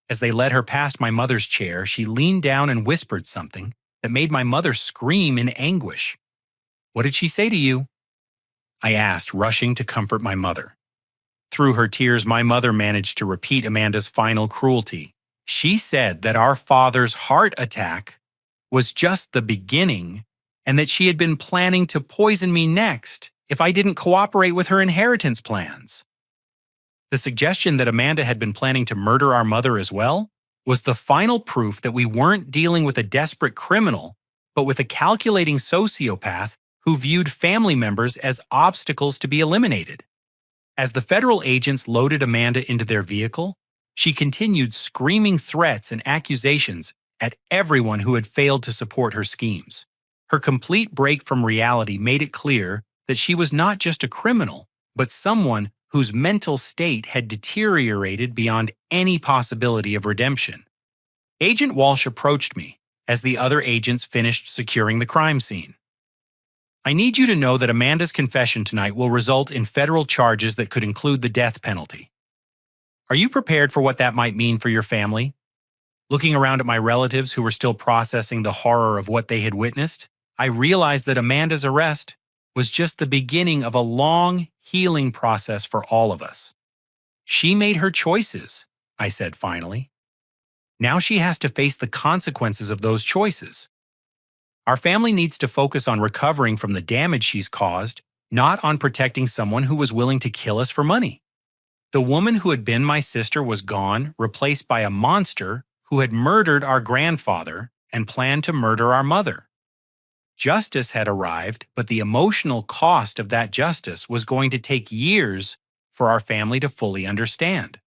[SPEAKER 1] As they led her past my mother's chair, she leaned down and whispered something that made my mother scream in anguish. What did she say to you? I asked, rushing to comfort my mother. Through her tears, my mother managed to repeat Amanda's final cruelty. She said that our father's heart attack was just the beginning and that she had been planning to poison me next if I didn't cooperate with her inheritance plans. The suggestion that Amanda had been planning to murder our mother as well was the final proof that we weren't dealing with a desperate criminal, but with a calculating sociopath who viewed family members as obstacles to be eliminated. As the federal agents loaded Amanda into their vehicle, she continued screaming threats and accusations at everyone who had failed to support her schemes. Her complete break from reality made it clear that she was not just a criminal, but someone whose mental state had deteriorated beyond any possibility of redemption. Agent Walsh approached me as the other agents finished securing the crime scene. I need you to know that Amanda's confession tonight will result in federal charges that could include the death penalty. Are you prepared for what that might mean for your family? Looking around at my relatives who were still processing the horror of what they had witnessed, I realized that Amanda's arrest was just the beginning of a long healing process for all of us. She made her choices, I said finally. Now she has to face the consequences of those choices. Our family needs to focus on recovering from the damage she's caused, not on protecting someone who was willing to kill us for money. The woman who had been my sister was gone, replaced by a monster who had murdered our grandfather and planned to murder our mother. Justice had arrived, but the emotional cost of that justice was going to take years for our family to fully understand.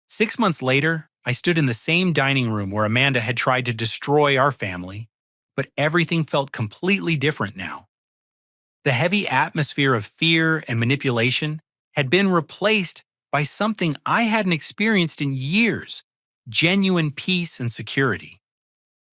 [SPEAKER 1] 6 months later, I stood in the same dining room where Amanda had tried to destroy our family, but everything felt completely different now. The heavy atmosphere of fear and manipulation had been replaced by something I hadn't experienced in years: genuine peace and security.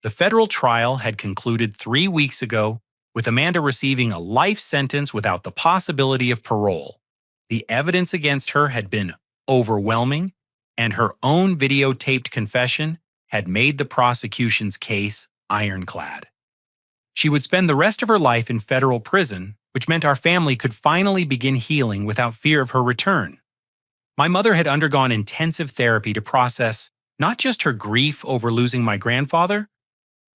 [SPEAKER 1] The federal trial had concluded 3 weeks ago, with Amanda receiving a life sentence without the possibility of parole. The evidence against her had been overwhelming, and her own videotaped confession had made the prosecution's case ironclad. She would spend the rest of her life in federal prison, which meant our family could finally begin healing without fear of her return. My mother had undergone intensive therapy to process not just her grief over losing my grandfather,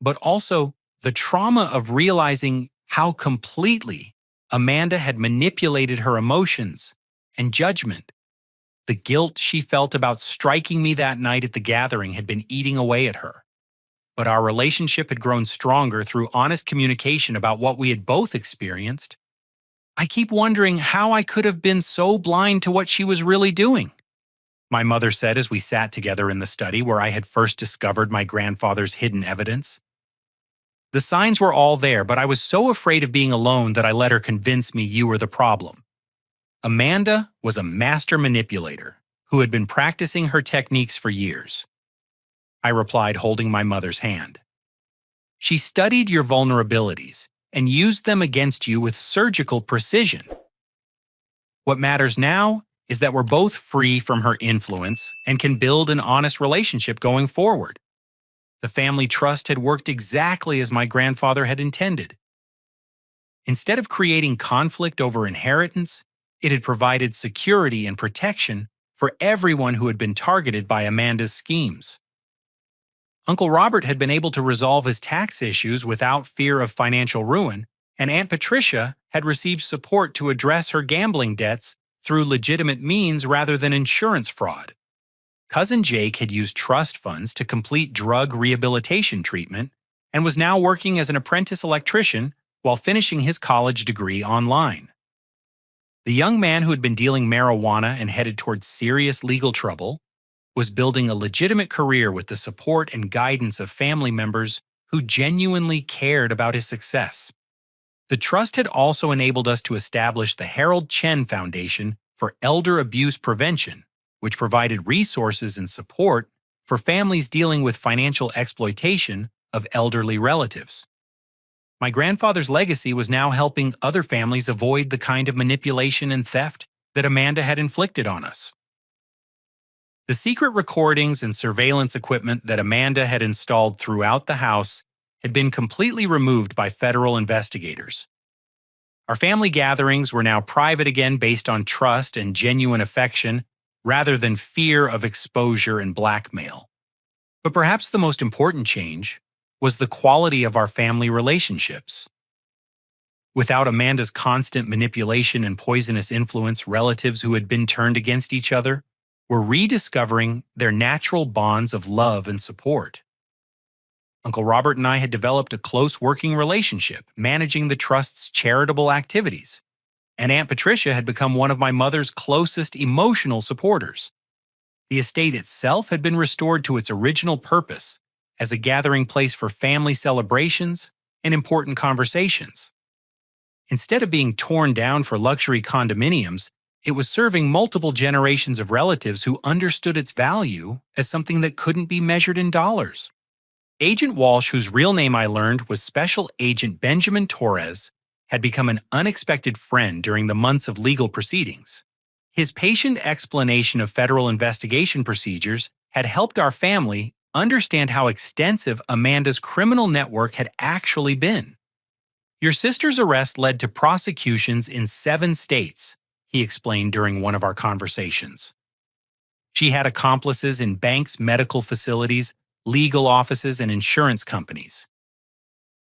[SPEAKER 1] but also the trauma of realizing how completely Amanda had manipulated her emotions and judgment. The guilt she felt about striking me that night at the gathering had been eating away at her. But our relationship had grown stronger through honest communication about what we had both experienced. I keep wondering how I could have been so blind to what she was really doing, my mother said as we sat together in the study where I had first discovered my grandfather's hidden evidence. The signs were all there, but I was so afraid of being alone that I let her convince me you were the problem. Amanda was a master manipulator who had been practicing her techniques for years. I replied, holding my mother's hand. She studied your vulnerabilities and used them against you with surgical precision. What matters now is that we're both free from her influence and can build an honest relationship going forward. The family trust had worked exactly as my grandfather had intended. Instead of creating conflict over inheritance, it had provided security and protection for everyone who had been targeted by Amanda's schemes. Uncle Robert had been able to resolve his tax issues without fear of financial ruin, and Aunt Patricia had received support to address her gambling debts through legitimate means rather than insurance fraud. Cousin Jake had used trust funds to complete drug rehabilitation treatment and was now working as an apprentice electrician while finishing his college degree online. The young man who had been dealing marijuana and headed towards serious legal trouble was building a legitimate career with the support and guidance of family members who genuinely cared about his success. The trust had also enabled us to establish the Harold Chen Foundation for Elder Abuse Prevention, which provided resources and support for families dealing with financial exploitation of elderly relatives. My grandfather's legacy was now helping other families avoid the kind of manipulation and theft that Amanda had inflicted on us. The secret recordings and surveillance equipment that Amanda had installed throughout the house had been completely removed by federal investigators. Our family gatherings were now private again based on trust and genuine affection rather than fear of exposure and blackmail. But perhaps the most important change was the quality of our family relationships. Without Amanda's constant manipulation and poisonous influence, relatives who had been turned against each other were rediscovering their natural bonds of love and support. Uncle Robert and I had developed a close working relationship, managing the trust's charitable activities, and Aunt Patricia had become one of my mother's closest emotional supporters. The estate itself had been restored to its original purpose as a gathering place for family celebrations and important conversations. Instead of being torn down for luxury condominiums, it was serving multiple generations of relatives who understood its value as something that couldn't be measured in dollars. Agent Walsh, whose real name I learned was Special Agent Benjamin Torres, had become an unexpected friend during the months of legal proceedings. His patient explanation of federal investigation procedures had helped our family understand how extensive Amanda's criminal network had actually been. Your sister's arrest led to prosecutions in 7 states, he explained during one of our conversations. She had accomplices in banks, medical facilities, legal offices, and insurance companies.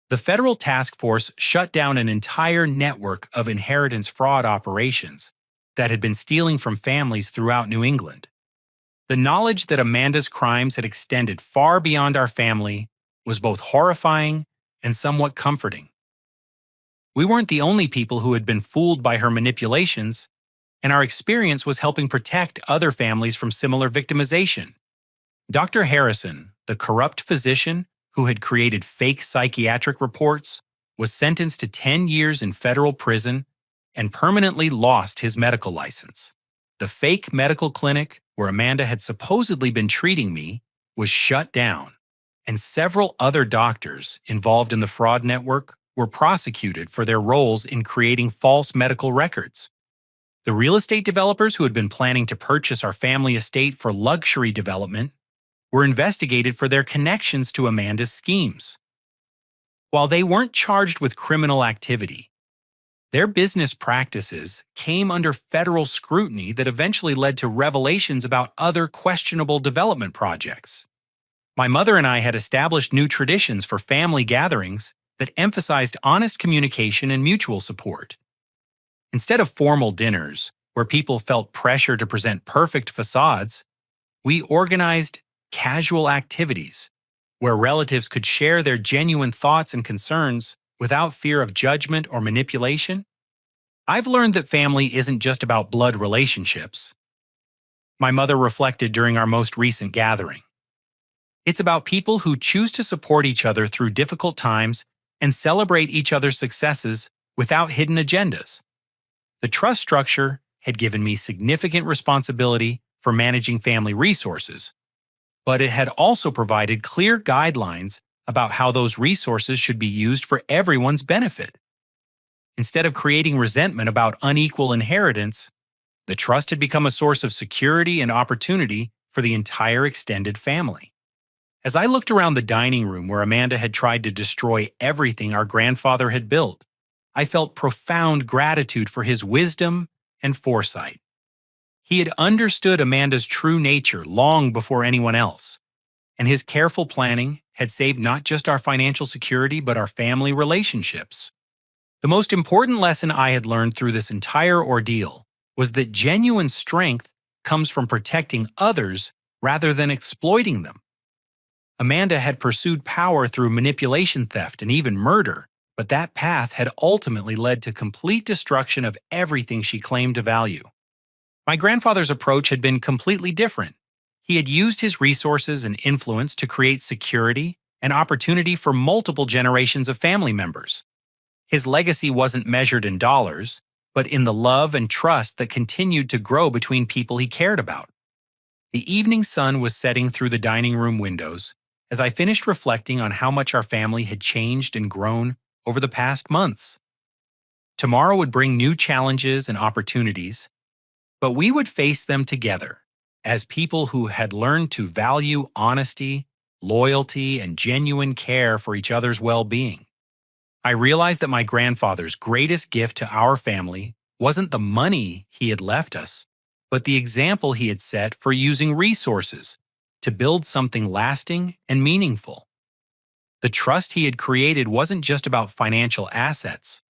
[SPEAKER 1] The federal task force shut down an entire network of inheritance fraud operations that had been stealing from families throughout New England. The knowledge that Amanda's crimes had extended far beyond our family was both horrifying and somewhat comforting. We weren't the only people who had been fooled by her manipulations, and our experience was helping protect other families from similar victimization. Dr. Harrison, the corrupt physician who had created fake psychiatric reports, was sentenced to 10 years in federal prison and permanently lost his medical license. The fake medical clinic where Amanda had supposedly been treating me was shut down, and several other doctors involved in the fraud network were prosecuted for their roles in creating false medical records. The real estate developers who had been planning to purchase our family estate for luxury development were investigated for their connections to Amanda's schemes. While they weren't charged with criminal activity, their business practices came under federal scrutiny that eventually led to revelations about other questionable development projects. My mother and I had established new traditions for family gatherings that emphasized honest communication and mutual support. Instead of formal dinners, where people felt pressure to present perfect facades, we organized casual activities where relatives could share their genuine thoughts and concerns without fear of judgment or manipulation. I've learned that family isn't just about blood relationships. My mother reflected during our most recent gathering. It's about people who choose to support each other through difficult times and celebrate each other's successes without hidden agendas. The trust structure had given me significant responsibility for managing family resources, but it had also provided clear guidelines about how those resources should be used for everyone's benefit. Instead of creating resentment about unequal inheritance, the trust had become a source of security and opportunity for the entire extended family. As I looked around the dining room where Amanda had tried to destroy everything our grandfather had built, I felt profound gratitude for his wisdom and foresight. He had understood Amanda's true nature long before anyone else, and his careful planning had saved not just our financial security but our family relationships. The most important lesson I had learned through this entire ordeal was that genuine strength comes from protecting others rather than exploiting them. Amanda had pursued power through manipulation, theft, and even murder, but that path had ultimately led to complete destruction of everything she claimed to value. My grandfather's approach had been completely different. He had used his resources and influence to create security and opportunity for multiple generations of family members. His legacy wasn't measured in dollars, but in the love and trust that continued to grow between people he cared about. The evening sun was setting through the dining room windows as I finished reflecting on how much our family had changed and grown over the past months. Tomorrow would bring new challenges and opportunities, but we would face them together as people who had learned to value honesty, loyalty, and genuine care for each other's well-being. I realized that my grandfather's greatest gift to our family wasn't the money he had left us, but the example he had set for using resources to build something lasting and meaningful. The trust he had created wasn't just about financial assets.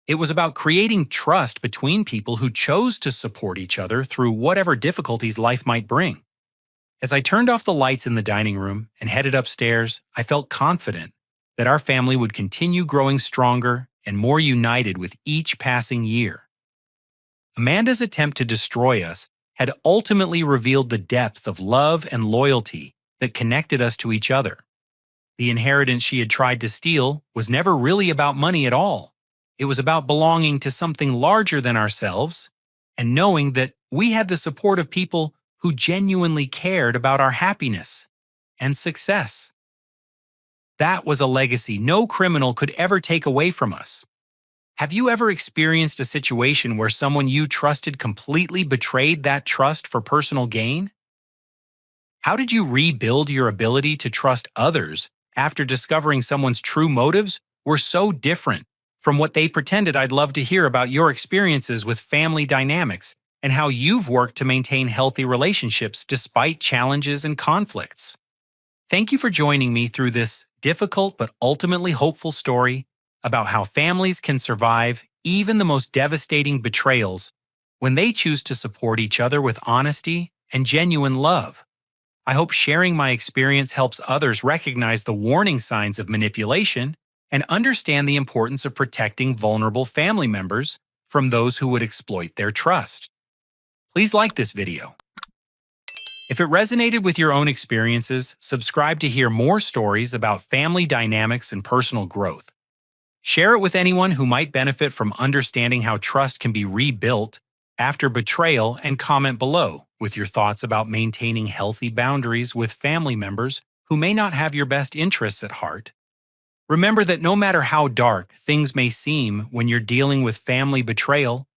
[SPEAKER 1] It was about creating trust between people who chose to support each other through whatever difficulties life might bring. As I turned off the lights in the dining room and headed upstairs, I felt confident that our family would continue growing stronger and more united with each passing year. Amanda's attempt to destroy us had ultimately revealed the depth of love and loyalty that connected us to each other. The inheritance she had tried to steal was never really about money at all. It was about belonging to something larger than ourselves and knowing that we had the support of people who genuinely cared about our happiness and success. That was a legacy no criminal could ever take away from us. Have you ever experienced a situation where someone you trusted completely betrayed that trust for personal gain? How did you rebuild your ability to trust others after discovering someone's true motives were so different from what they pretended? I'd love to hear about your experiences with family dynamics and how you've worked to maintain healthy relationships despite challenges and conflicts. Thank you for joining me through this difficult but ultimately hopeful story about how families can survive even the most devastating betrayals when they choose to support each other with honesty and genuine love. I hope sharing my experience helps others recognize the warning signs of manipulation and understand the importance of protecting vulnerable family members from those who would exploit their trust. Please like this video. If it resonated with your own experiences, subscribe to hear more stories about family dynamics and personal growth. Share it with anyone who might benefit from understanding how trust can be rebuilt after betrayal, and comment below with your thoughts about maintaining healthy boundaries with family members who may not have your best interests at heart. Remember that no matter how dark things may seem when you're dealing with family betrayal,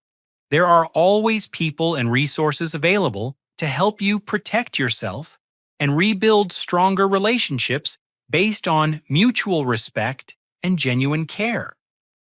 [SPEAKER 1] there are always people and resources available to help you protect yourself and rebuild stronger relationships based on mutual respect and genuine care.